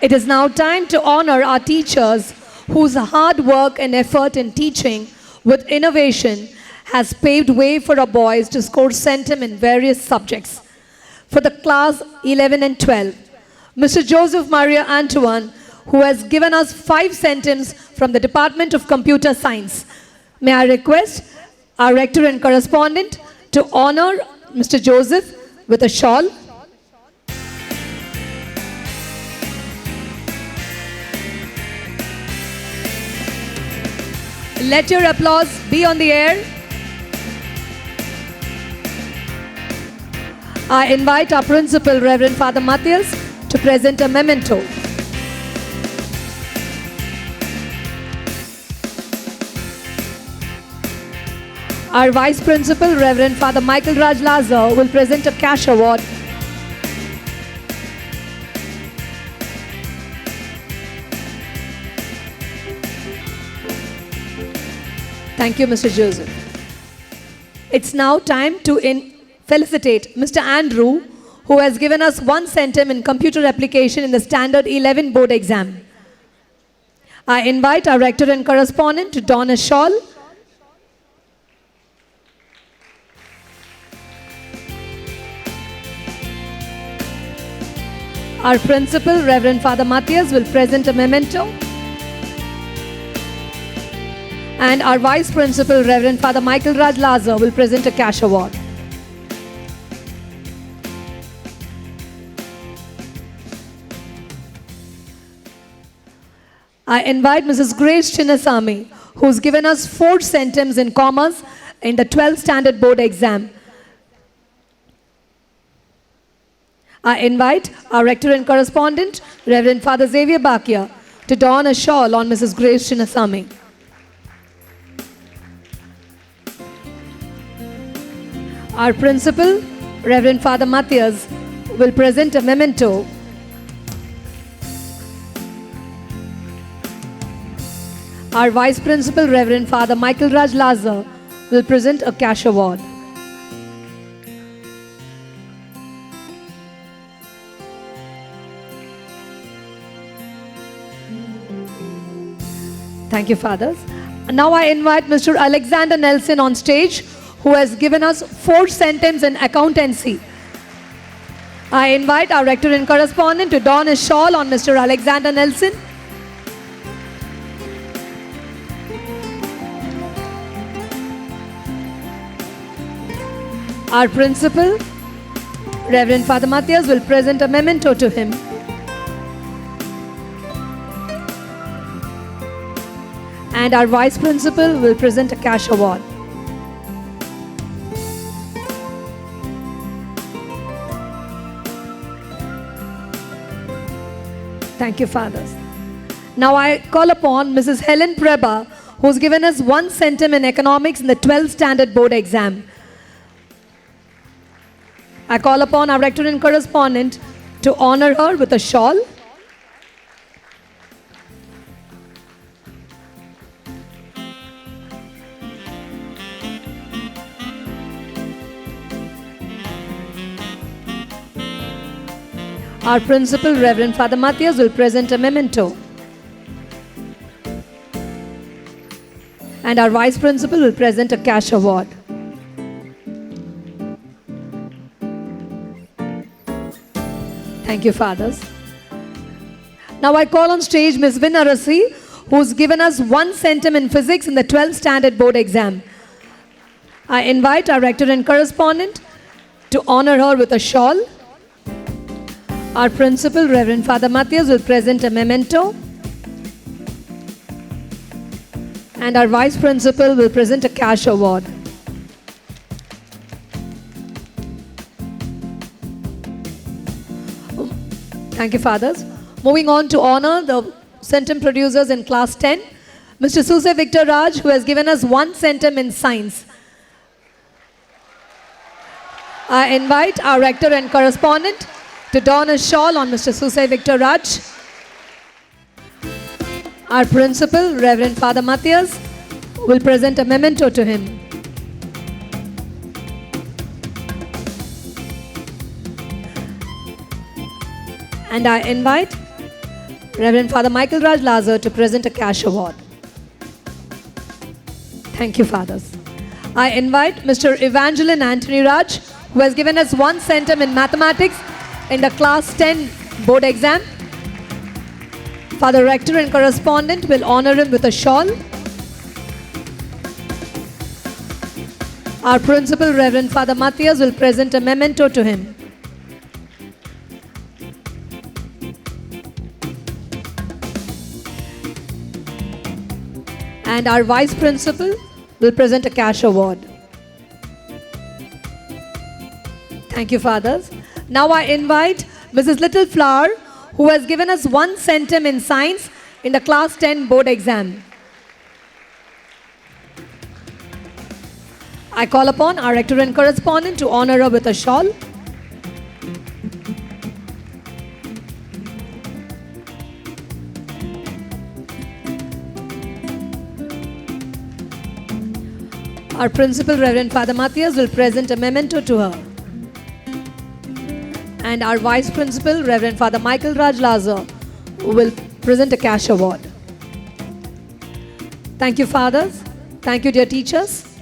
It is now time to honor our teachers whose hard work and effort in teaching with innovation has paved way for our boys to score centum in various subjects. For the class 11 and 12, Mr. Joseph Maria Antoine, who has given us 5 centums from the Department of Computer Science. May I request our rector and correspondent to honor Mr. Joseph with a shawl. Let your applause be on the air. I invite our principal, Reverend Father Matthias, to present a memento. Our Vice Principal, Reverend Father Michael Raj Lazar, will present a cash award. Thank you, Mr. Joseph. It's now time to felicitate Mr. Andrew, who has given us 1 centum in computer application in the Standard 11 board exam. I invite our rector and correspondent to don a shawl. Our principal, Reverend Father Matthias, will present a memento. And our Vice Principal, Reverend Father Michael Raj Lazar, will present a cash award. I invite Mrs. Grace Chinnasamy, who's given us 4 centums in commerce in the 12th Standard Board exam. I invite our rector and correspondent, Reverend Father Xavier Bakia, to don a shawl on Mrs. Grace Chinnasamy. Our principal, Reverend Father Matthias, will present a memento. Our Vice Principal, Reverend Father Michael Raj Lazar, will present a cash award. Thank you, fathers. Now I invite Mr. Alexander Nelson on stage, who has given us 4 centums in accountancy. I invite our rector and correspondent to don a shawl on Mr. Alexander Nelson. Our principal, Reverend Father Matthias, will present a memento to him. And our vice principal will present a cash award. Thank you, fathers. Now I call upon Mrs. Helen Prabha, who's given us 1 centum in economics in the 12th Standard Board exam. I call upon our rector and correspondent to honor her with a shawl. Our principal, Reverend Father Matthias, will present a memento. And our vice principal will present a cash award. Thank you, fathers. Now I call on stage Ms. Vinarasi, who's given us 1 centum in physics in the 12th Standard Board exam. I invite our rector and correspondent to honor her with a shawl. Our principal, Reverend Father Matthias, will present a memento. And our vice principal will present a cash award. Thank you, fathers. Moving on to honor the centum producers in class 10. Mr. Suse Victor Raj, who has given us 1 centum in science. I invite our rector and correspondent to don a shawl on Mr. Suse Victor Raj. Our principal, Reverend Father Matthias, will present a memento to him. And I invite Reverend Father Michael Raj Lazar to present a cash award. Thank you, fathers. I invite Mr. Evangeline Anthony Raj, who has given us 1 centum in mathematics in the class 10 board exam. Father Rector and correspondent will honor him with a shawl. Our principal, Reverend Father Matthias, will present a memento to him. And our vice principal will present a cash award. Thank you, fathers. Now I invite Mrs. Little Flower, who has given us 1 centum in science in the class 10 board exam. I call upon our rector and correspondent to honor her with a shawl. Our principal, Reverend Father Matthias, will present a memento to her. And our vice principal, Reverend Father Michael Raj Lazar, will present a cash award. Thank you, fathers. Thank you, dear teachers.